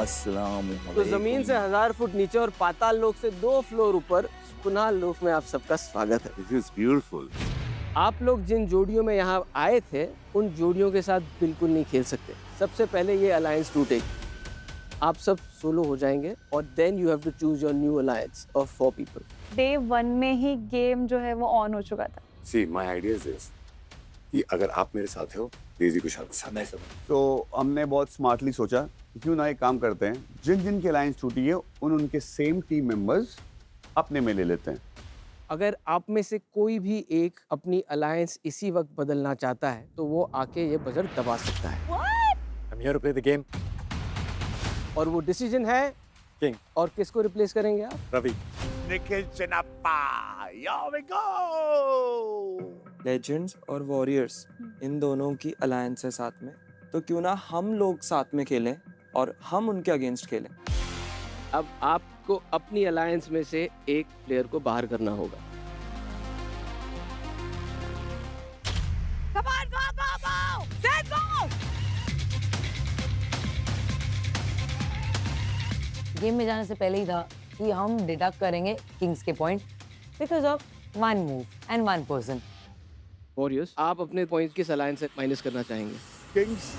अस्सलाम तो जमीन से 1000 फुट नीचे और पाताल लोक से 2 फ्लोर ऊपर कुनाल लोक में आप सबका स्वागत है। This is beautiful. आप लोग जिन जोड़ियों में यहाँ आए थे उन जोड़ियों के साथ बिल्कुल नहीं खेल सकते। सबसे पहले ये अलायंस टूटेगी, आप सब सोलो हो जाएंगे और then you have to choose your new alliance of 4 people. Day 1 में ही गेम जो है वो ऑन हो चुका था। See my idea is this कि अगर आप मेरे साथ हो, डेजी को साथ है। तो हमने बहुत स्मार्टली सोचा कि क्यों ना एक काम करते हैं, जिन जिन की अलायंस टूटी है उनके सेम टीम मेंबर्स अपने में ले लेते हैं। अगर आप में से कोई भी एक अपनी अलायंस इसी वक्त बदलना चाहता है तो वो आके ये बजर दबा सकता है। I'm here to play the game. और वो डिसीजन है King. और किसको रिप्लेस करेंगे आप? Ravi. Nikhil Chinappa, here we go। Legends और वॉरियर्स इन दोनों की अलायंस है साथ में, तो क्यों ना हम लोग साथ में खेलें और हम उनके अगेंस्ट खेलें। अब आपको अपनी अलायंस में से एक प्लेयर को बाहर करना होगा। गेम में जाने से पहले ही था कि हम डिडक्ट करेंगे किंग्स के point because of 1 move and 1 person. Warriors, आप अपने पॉइंट किस अलायंस से माइनस करना चाहेंगे? किंग्स,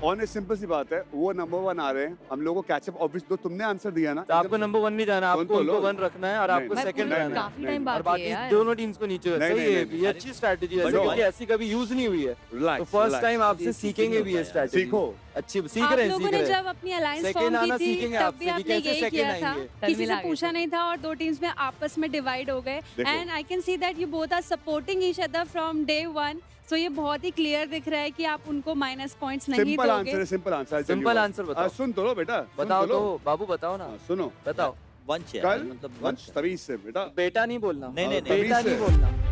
ऑन सिंपल सी बात है, वो नंबर 1 आ रहे हैं, हम लोगों को कैचअप ऑब्वियस, तो तुमने आंसर दिया ना। तो आपको नंबर 1 नहीं जाना, आपको उनको 1 रखना है और आपको नहीं, सेकंड नहीं, रहना है। काफी टाइम और बाकी है बाकी यार। दोनों टीम्स को नीचे नहीं, सही नहीं, है, नहीं, ये अच्छी स्ट्रेटजी है, But क्योंकि ऐसी कभी यूज नहीं हुई है। तो फर्स्ट टाइम आपसे सीखेंगे भी ये स्ट्रेटजी। सीखो। अच्छी सीख आप रहे हैं, लोगों सीख ने रहे हैं। जब अपनी अलायंस Second फॉर्म आना की थी सीखेंगे तब आपसे भी कि आपने कैसे यही second किया था, आएंगे। किसी से आगे पूछा थे। नहीं था और 2 टीम्स में आपस में डिवाइड हो गए। देखो। And I can see that you both are supporting each other from day 1। So ये बहुत ही क्लियर दिख रहा है कि आप उनको माइनस पॉइंट्स नहीं सिंपल दोगे। आंसर है, सिंपल आंसर। सिंपल आंसर बताओ। सुन तो लो बेटा, सुन बताओ लो। तो बाबू, बताओ ना। हाँ, सुनो, बताओ। वंश है कल मतलब वंश तमीज से बेटा। बेटा नहीं बोलना। नहीं, नहीं, नहीं। बेटा तमीज नहीं से। बोलना।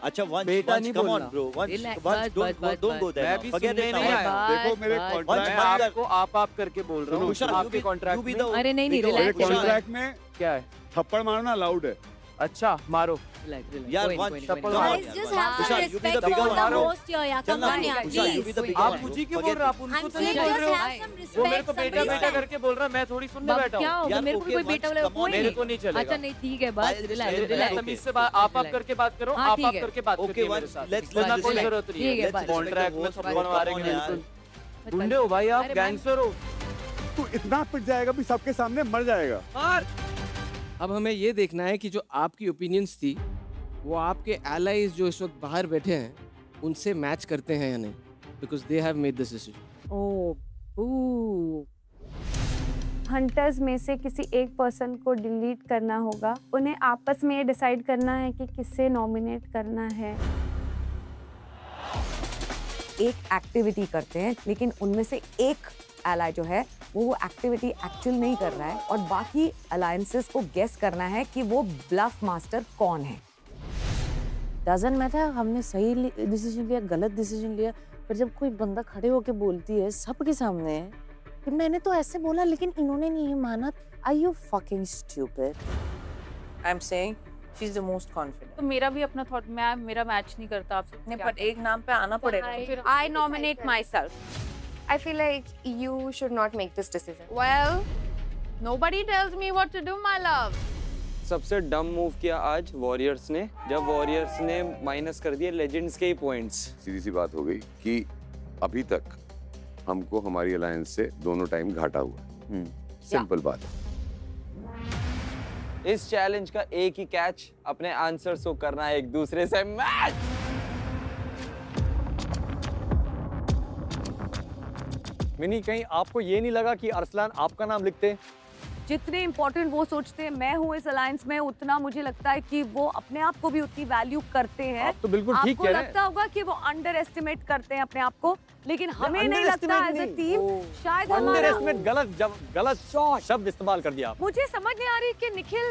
अच्छा वंश बेटा वंश नहीं कम ऑन बोलना। ब्रो वंश Relax, वंश बस, डोंट गो मैं देयर भी फॉरगेट सुनने इट नहीं आया। देखो मेरे बस, मैं कॉन्ट्रैक्ट आपको आप करके बोल रहा हूँ। सुनो, आपके कॉन्ट्रैक्ट में अरे नहीं, नहीं, मेरे relax, कॉन्ट्रैक्ट में क्या है? थप्पड़ मारना अलाउड है। अच्छा मारो। यार वंश Guys, just have some Tushar, you be respect the bigger for the one. host here, yeah. Come on, yeah, Tushar, you be please. the bigger आप one. मुझे क्यों बोल Forget रहे हो? आप it. उनको I'm तो नहीं saying बोल just रहे हो। have some वो मेरे respect, को some बेटा बेटा respect. करके बोल रहा है, मैं थोड़ी सुनने बैठा क्या हूँ। होगा? यार, मेरे को okay, कोई बेटा बोलेगा, once, come on. कोई मेरे नहीं। को नहीं चलेगा। अच्छा नहीं, ठीक है, बस I'll रिलैक्स, explain. रिलैक्स। तमीज से आप करके बात करो, हाँ, आप ठीक है। करके बात Okay, करिए मेरे once, साथ। let's वरना कोई relax. जरूरत नहीं ठीक है, है। बस। कॉन्ट्रैक्ट में Let's थप्पड़ respect मारेंगे the host, बिल्कुल। गुंडे हो भाई आप, अरे भाई। गैंगस्टर हो। तू इतना पिट जाएगा भी सबके सामने मर जाएगा। अब हमें ये देखना है कि जो आपकी ओपिनियंस थी वो आपके एलाइज जो इस वक्त बाहर बैठे हैं उनसे मैच करते हैं या नहीं, because they have made this decision. Oh, hunters में से किसी एक पर्सन को डिलीट करना होगा। उन्हें आपस में ये डिसाइड करना है कि किसे नॉमिनेट करना है। एक एक्टिविटी करते हैं लेकिन उनमें से एक एलाई जो है वो एक्टिविटी एक्चुअल नहीं कर रहा है और बाकी अलायंसेस को गेस करना है कि वो ब्लफ मास्टर कौन है। डजंट मैटर हमने सही डिसीजन लिया गलत डिसीजन लिया, पर जब कोई बंदा खड़े होके बोलती है सबके सामने कि मैंने तो ऐसे बोला लेकिन इन्होंने नहीं माना, are you fucking stupid? I am saying she is the most confident. तो मेरा भी अपना थॉट, मैं मेरा मैच नहीं करता आपसे। नहीं, पर एक नाम पे आना पड़ेगा। फिर I nominate myself. I feel like you should not make this decision. well, nobody tells me what to do, my love. सबसे डम मूव किया आज वॉरियर्स ने, जब वॉरियर्स ने माइनस कर दिए लेजेंड्स के ही पॉइंट्स। सीधी सी बात हो गई कि अभी तक हमको हमारी अलायंस से दोनों टाइम घाटा हुआ। सिंपल बात। इस चैलेंज का एक ही कैच, अपने आंसर्स को करना है एक दूसरे से मैच। मिनी, कहीं आपको ये नहीं लगा कि अरसलान आपका नाम लिखते? जितने इम्पोर्टेंट वो सोचते हैं मैं हूँ इस अलायंस में, उतना मुझे लगता है कि वो अपने आप को भी उतनी वैल्यू करते हैं। आप तो बिल्कुल ठीक आपको कह रहे हैं। लगता होगा कि वो अंडर एस्टिमेट करते हैं अपने आप को, लेकिन हमें नहीं लगता एज ए टीम। शायद अंडर हमारा एस्टिमेट गलत शब्द इस्तेमाल कर दिया आप। मुझे समझ नहीं आ रही कि निखिल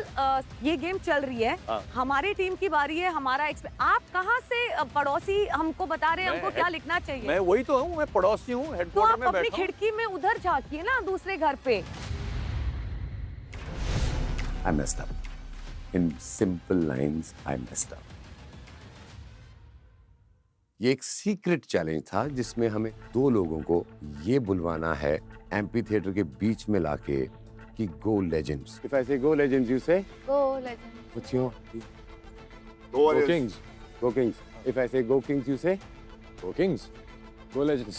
ये गेम चल रही है, हाँ। हमारी टीम की बारी है, हमारा आप कहाँ से पड़ोसी हमको बता रहे हैं हमको क्या लिखना चाहिए? मैं वही तो हूँ, मैं पड़ोसी हूँ, तो हेडक्वार्टर आप में अपनी बैठा हूँ। खिड़की में उधर झांकिए ना, दूसरे घर पे। I messed up. In simple lines, I messed up. ये एक सीक्रेट चैलेंज था जिसमें हमें 2 लोगों को ये बुलवाना है एम्पी थिएटर के बीच में लाके कि गो लेजेंड्स। इफ आई से गो लेजेंड्स, यू से Go, legend. What's your Go Go Kings. Go Kings. If I say Go Kings, you say Go Kings. Go Legends.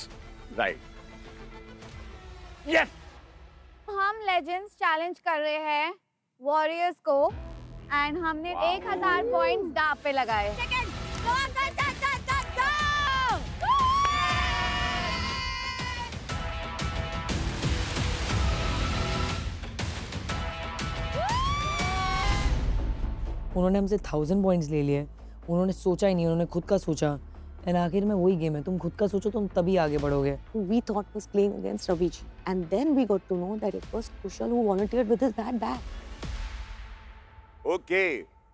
Right. हम लेजेंड्स चैलेंज कर रहे हैं वॉरियर्स को एंड हमने 1000 पॉइंट्स दांव पे लगाए। उन्होंने हमसे 1000 पॉइंट्स ले लिए, उन्होंने सोचा ही नहीं, उन्होंने खुद का सोचा। एंड आखिर में वही गेम है, तुम खुद का सोचो तुम तभी आगे बढ़ोगे। We thought was playing against Ravi ji, and then we got to know that it was Kushal who volunteered with his bad back. Okay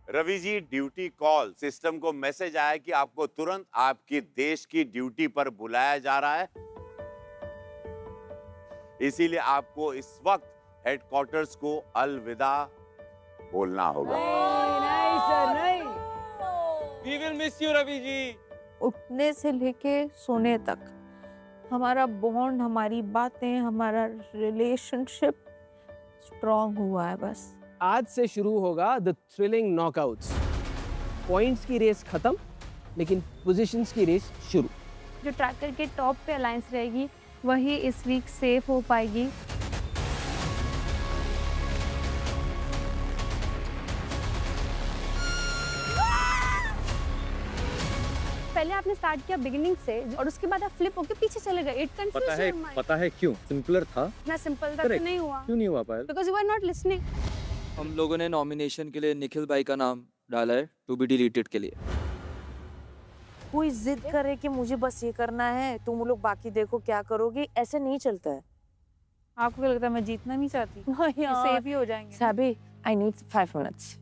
Ravi ji, duty call system को मैसेज आया कि आपको तुरंत आपके देश की ड्यूटी पर बुलाया जा रहा है, इसीलिए आपको इस वक्त हेडक्वार्टर्स को अलविदा बोलना होगा। नहीं सर, नहीं। We will miss you, Ravi ji. उठने से लेके सोने तक हमारा बॉन्ड, हमारी बातें, हमारा रिलेशनशिप स्ट्रॉन्ग हुआ है। बस आज से शुरू होगा द थ्रिलिंग नॉकआउट्स। पॉइंट्स की रेस खत्म, लेकिन पोजीशंस की रेस शुरू। जो ट्रैकर के टॉप पे अलायंस रहेगी वही इस वीक सेफ हो पाएगी। पहले आपने स्टार्ट किया बिगिनिंग से और उसके बाद आप फ्लिप होके पीछे चले गए। इट कंफ्यूज पता है क्यों? सिंपलर था। इतना सिंपल तक तो नहीं हुआ। क्यों नहीं हुआ Payal? Because you are not listening. हम लोगों ने नॉमिनेशन के लिए निखिल भाई का नाम डाला है टू बी डिलीटेड के लिए। कोई जिद करे कि मुझे बस ये करना है, तुम लोग बाकी देखो क्या करोगे, ऐसे नहीं चलता है। आपको क्या लगता है मैं जीतना नहीं चाहती? सेफ ही हो जाएंगे। Sabi, I need 5 minutes.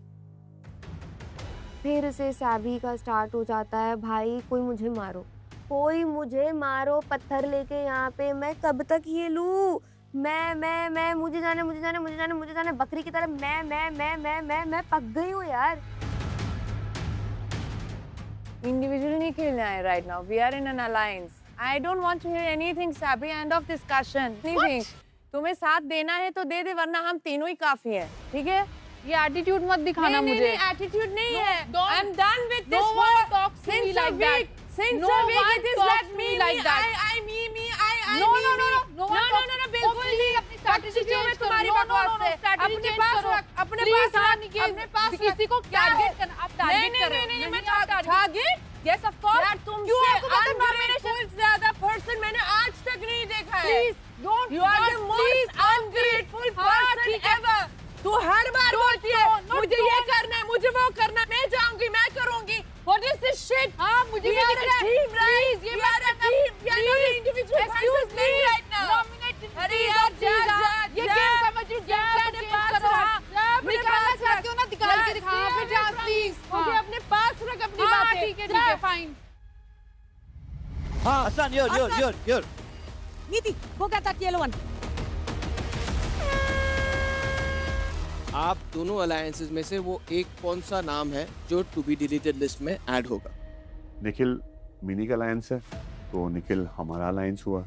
फिर से सैबी का स्टार्ट हो जाता है, भाई कोई मुझे मारो, कोई मुझे मारो, पत्थर लेके यहाँ पे मैं कब तक ये लूं? मैं मुझे जाने बकरी की तरह मैं पक गई हूँ यार। Individually नहीं खेलना है right now. We are in an alliance. I don't want to hear anything, Sabi. End of discussion. Anything. तुम्हें साथ देना है तो दे दे, वरना हम तीनों ही काफी हैं, ठीक है? ये एटीट्यूड मत दिखाना मुझे। नहीं, एटीट्यूड नहीं है। I'm done with this work. Since a week, since a week it is let me like that. I No, बिल्कुल नहीं। स्ट्रैटेजी में तुम्हारी बकवास है। अपने पास किसी को टारगेट करना, आप टारगेट कर रहे हो। नहीं, मैं टारगेट। Yes, of course. यार तुमसे ungrateful ज्यादा पर्सन मैंने आज तक नहीं देखा है। Please don't. You are the most ungrateful person ever. तू हर बार बोलती है मुझे ये करना है, मुझे वो करना है, मैं जाऊंगी, मैं करूंगी। What is this shit? हाँ, मुझे भी दिख रहा है। Please, ये बात है ना। We are not individual. Excuse me right now. अरे यार, ये गेम समझिए, गेम अपने पास रख। निकालना चाहते हो ना, निकाल के दिखा। फिर जा, प्लीज। मुझे अपने पास रख अपनी बातें। ठीक है, फाइन। हाँ, असान, योर। नीति, वो क्या था येलो वन? आप दोनों अलायंसेस में से वो एक कौन सा नाम है जो टू बी डिलीटेड लिस्ट में ऐड होगा? निखिल मिनी का अलायंस है, तो निखिल हमारा अलायंस हुआ।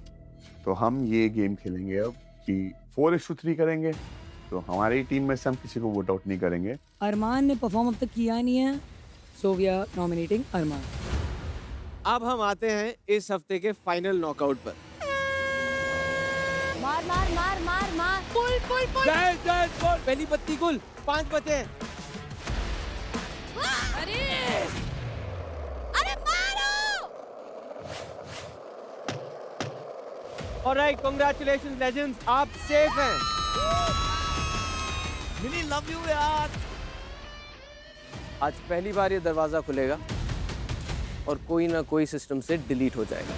तो हम ये गेम खेलेंगे अब कि 4:3 करेंगे। तो हमारी टीम में से हम किसी को वोट आउट नहीं करेंगे। अरमान ने परफॉर्म अब तक किया नहीं है, सो वी आर नॉमिनेटिंग अरमान। अब हम आते हैं इस हफ्ते के फाइनल नॉकआउट पर। मार। पुल। पहली पत्ती गुल, 5 बचे। अरे मारो! ऑलराइट, कांग्रेचुलेशंस लेजेंड्स, आप सेफ हैं। मिनी लव यू यार। आज पहली बार ये दरवाजा खुलेगा और कोई ना कोई सिस्टम से डिलीट हो जाएगा।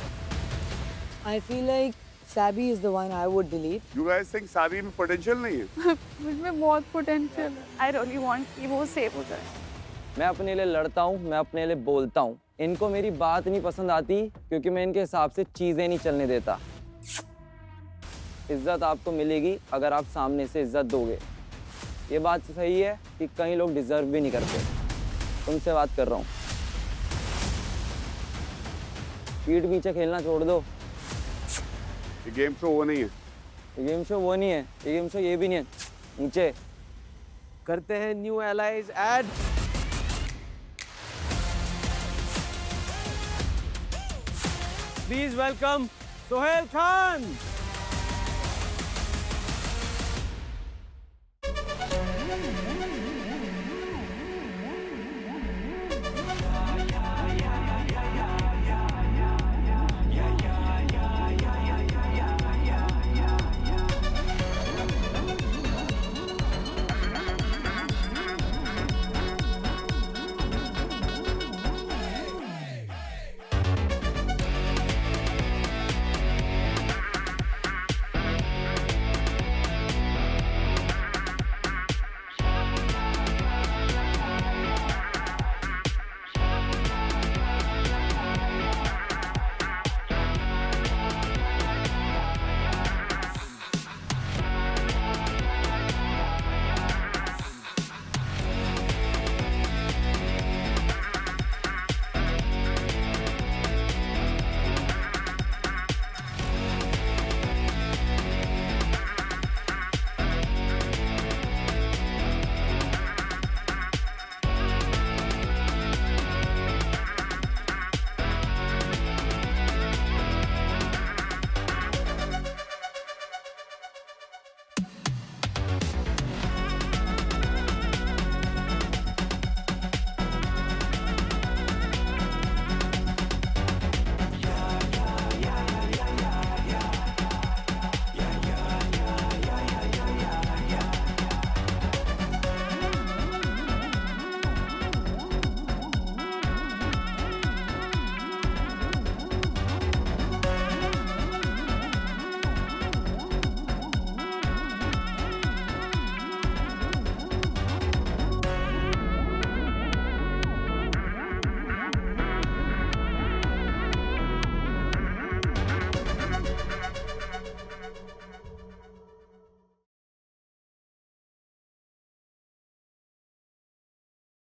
I feel like Sabi is the one I would delete. You guys think Sabi में पोटेंशियल नहीं है? मुझमें बहुत पोटेंशियल है। I really want कि वो सेफ हो जाए। मैं अपने लिए लड़ता हूँ, मैं अपने लिए बोलता हूँ। इनको मेरी बात नहीं पसंद आती क्योंकि मैं इनके हिसाब से चीजें नहीं चलने देता। इज्जत आपको मिलेगी अगर आप सामने से इज्जत दोगे। ये बात सही है कि कई लोग डिजर्व भी नहीं करते। तुमसे बात कर रहा हूँ। पीठ पीछे खेलना छोड़ दो। ये गेम शो वो नहीं है। ये गेम शो वो नहीं है, ये गेम शो ये भी नहीं है। नीचे करते हैं new allies add. Please welcome Sohail Khan.